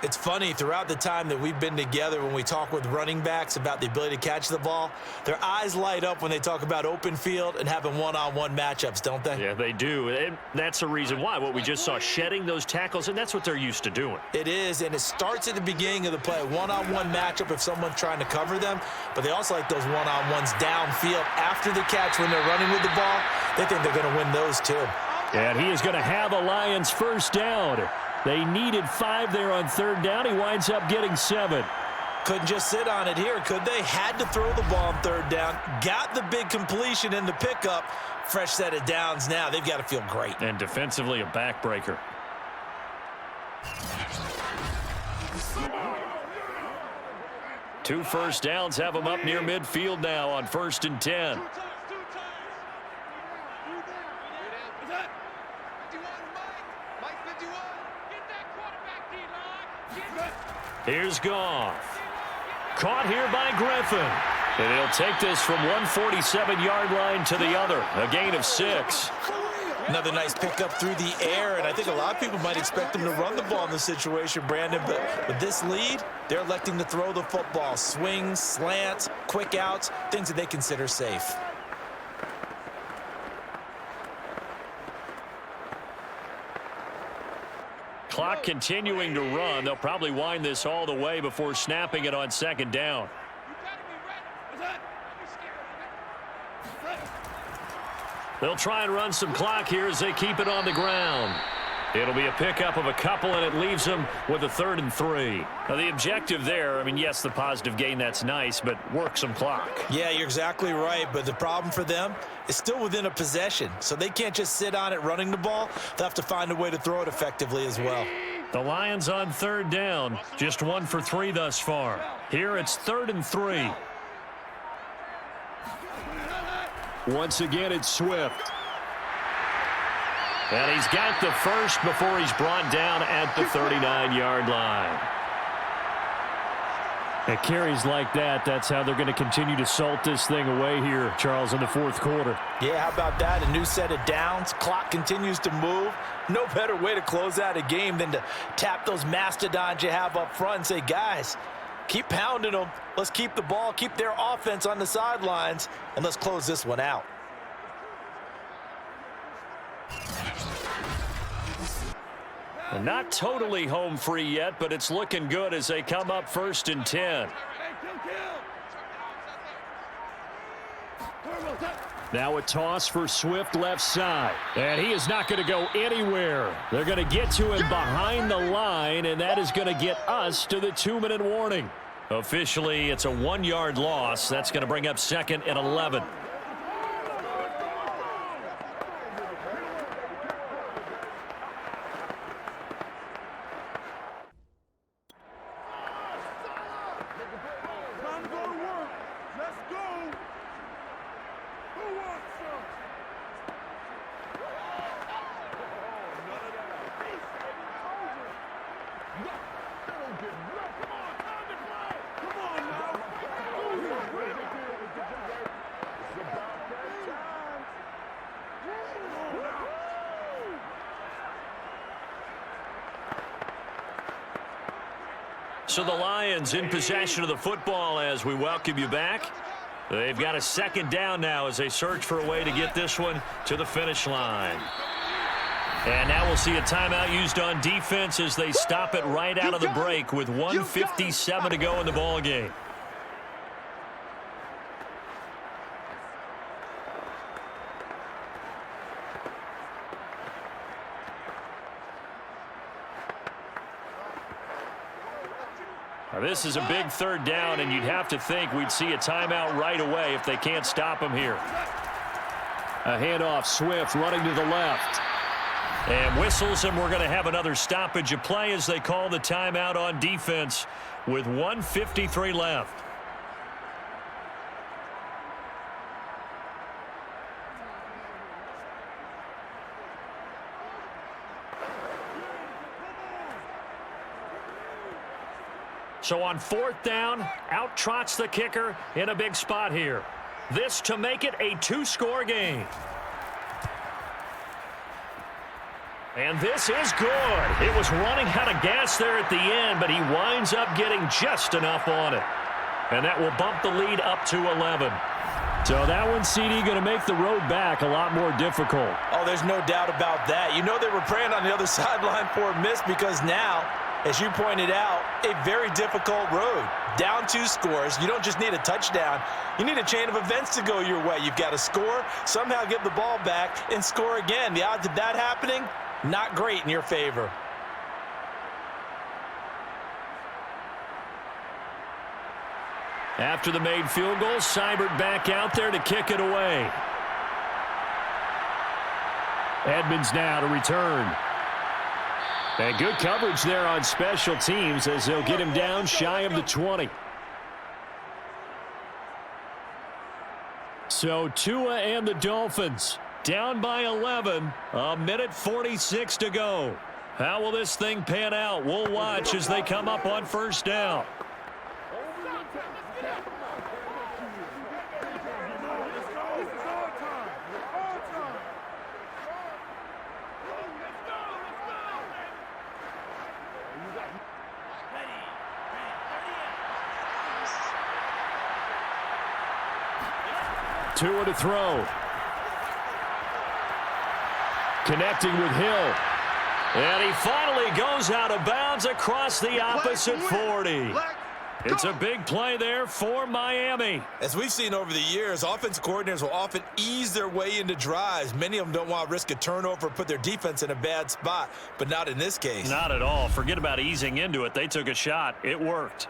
It's funny, throughout the time that we've been together, when we talk with running backs about the ability to catch the ball, their eyes light up when they talk about open field and having one-on-one matchups, don't they? Yeah, they do. And that's the reason why. What we just saw, shedding those tackles, and that's what they're used to doing. It is, and it starts at the beginning of the play. One-on-one matchup if someone's trying to cover them, but they also like those one-on-ones downfield after the catch when they're running with the ball. They think they're going to win those too. And he is going to have a Lions first down. They needed 5 there on 3rd down. He winds up getting 7. Couldn't just sit on it here, could they? Had to throw the ball on 3rd down. Got the big completion in the pickup. Fresh set of downs now. They've got to feel great. And defensively, a backbreaker. Two first downs have them up near midfield now on 1st and 10. Here's Goff. Caught here by Griffin. And he'll take this from 147-yard line to the other. A gain of 6. Another nice pickup through the air, and I think a lot of people might expect them to run the ball in this situation, Brandon, but with this lead, they're electing to throw the football. Swings, slants, quick outs, things that they consider safe. Clock continuing to run. They'll probably wind this all the way before snapping it on 2nd down. They'll try and run some clock here as they keep it on the ground. It'll be a pickup of a couple, and it leaves them with a 3rd and 3. Now, the objective there, I mean, yes, the positive gain, that's nice, but work some clock. Yeah, you're exactly right, but the problem for them is still within a possession, so they can't just sit on it running the ball. They'll have to find a way to throw it effectively as well. The Lions on 3rd down, just 1 for 3 thus far. Here it's 3rd and 3. Once again, it's Swift. And he's got the first before he's brought down at the 39-yard line. At carries like that, that's how they're going to continue to salt this thing away here, Charles, in the fourth quarter. Yeah, how about that? A new set of downs. Clock continues to move. No better way to close out a game than to tap those mastodons you have up front and say, guys, keep pounding them. Let's keep the ball, keep their offense on the sidelines, and let's close this one out. And not totally home free yet, but it's looking good as they come up 1st and 10. Now a toss for Swift left side. And he is not going to go anywhere. They're going to get to him behind the line, and that is going to get us to the 2-minute warning. Officially, it's a 1-yard loss. That's going to bring up 2nd and 11. So the Lions in possession of the football as we welcome you back. They've got a 2nd down now as they search for a way to get this one to the finish line. And now we'll see a timeout used on defense as they stop it right out of the break with 1:57 to go in the ball game. Now, this is a big third down, and you'd have to think we'd see a timeout right away if they can't stop him here. A handoff, Swift running to the left. And whistles, and we're going to have another stoppage of play as they call the timeout on defense with 1:53 left. So on fourth down, out trots the kicker in a big spot here. This to make it a two-score game. And this is good. It was running out of gas there at the end, but he winds up getting just enough on it. And that will bump the lead up to 11. So that one, CD, going to make the road back a lot more difficult. Oh, there's no doubt about that. You know they were praying on the other sideline for a miss because now, as you pointed out, a very difficult road. Down 2 scores. You don't just need a touchdown. You need a chain of events to go your way. You've got to score, somehow get the ball back, and score again. The odds of that happening, not great in your favor. After the made field goal, Seibert back out there to kick it away. Edmonds now to return. And good coverage there on special teams as they'll get him down shy of the 20. So Tua and the Dolphins down by 11, a minute 46 to go. How will this thing pan out? We'll watch as they come up on first down. Tua to throw. Connecting with Hill. And he finally goes out of bounds across the opposite 40. It's a big play there for Miami. As we've seen over the years, offensive coordinators will often ease their way into drives. Many of them don't want to risk a turnover, put their defense in a bad spot, but not in this case. Not at all. Forget about easing into it. They took a shot. It worked.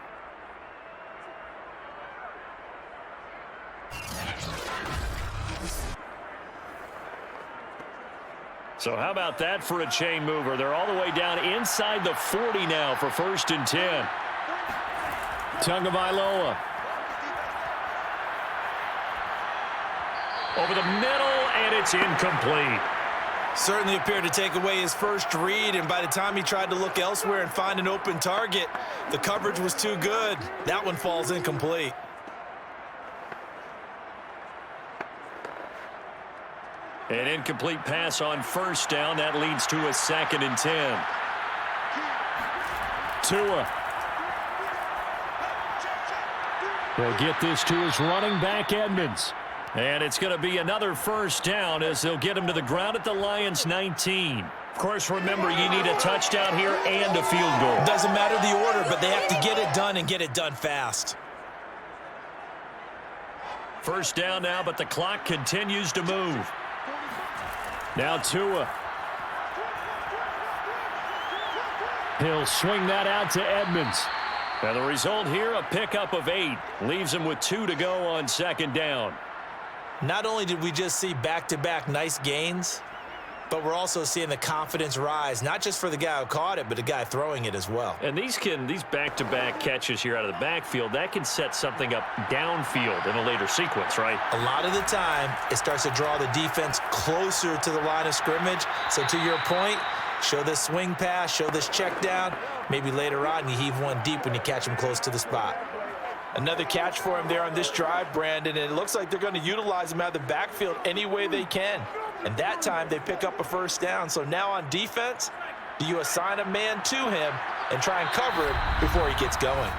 So how about that for a chain mover? They're all the way down inside the 40 now for 1st and 10. Tagovailoa. Over the middle, and it's incomplete. Certainly appeared to take away his first read, and by the time he tried to look elsewhere and find an open target, the coverage was too good. That one falls incomplete. An incomplete pass on first down. That leads to a 2nd and 10. Tua. They'll get this to his running back, Edmonds. And it's going to be another first down as they'll get him to the ground at the Lions' 19. Of course, remember, you need a touchdown here and a field goal. Doesn't matter the order, but they have to get it done and get it done fast. First down now, but the clock continues to move. Now Tua. He'll swing that out to Edmonds. And the result here, a pickup of 8. Leaves him with 2 to go on 2nd down. Not only did we just see back-to-back nice gains, but we're also seeing the confidence rise, not just for the guy who caught it, but the guy throwing it as well. And these back-to-back catches here out of the backfield, that can set something up downfield in a later sequence, right? A lot of the time, it starts to draw the defense closer to the line of scrimmage. So to your point, show this swing pass, show this check down. Maybe later on you heave one deep when you catch him close to the spot. Another catch for him there on this drive, Brandon, and it looks like they're going to utilize him out of the backfield any way they can. And that time they pick up a first down. So now on defense, do you assign a man to him and try and cover him before he gets going?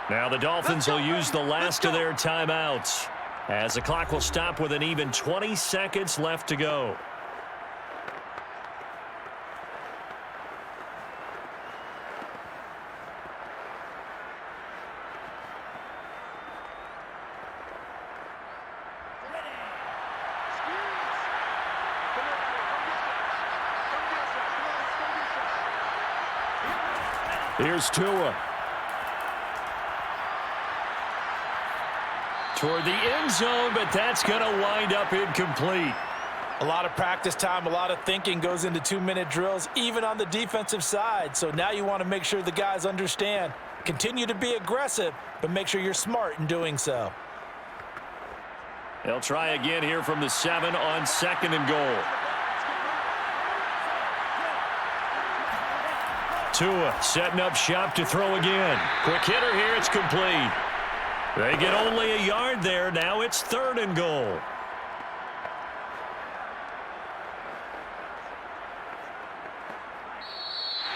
Now the Dolphins will use the last of their timeouts as the clock will stop with an even 20 seconds left to go. Here's Tua. Toward the end zone, but that's going to wind up incomplete. A lot of practice time, a lot of thinking goes into 2-minute drills, even on the defensive side. So now you want to make sure the guys understand. Continue to be aggressive, but make sure you're smart in doing so. They'll try again here from the 7 on 2nd and goal. Tua setting up shop to throw again. Quick hitter here, it's complete. They get only a yard there. Now it's 3rd and goal.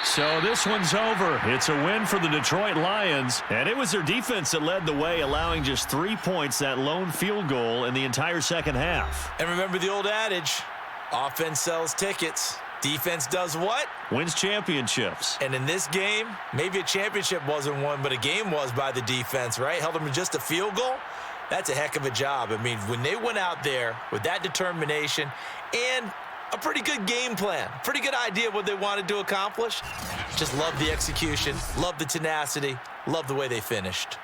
So this one's over. It's a win for the Detroit Lions, and it was their defense that led the way, allowing just 3 points, that lone field goal in the entire second half. And remember the old adage, offense sells tickets. Defense does what? Wins championships. And in this game, maybe a championship wasn't won, but a game was by the defense, right? Held them to just a field goal. That's a heck of a job. I mean, when they went out there with that determination and a pretty good game plan, pretty good idea what they wanted to accomplish, just love the execution, love the tenacity, love the way they finished.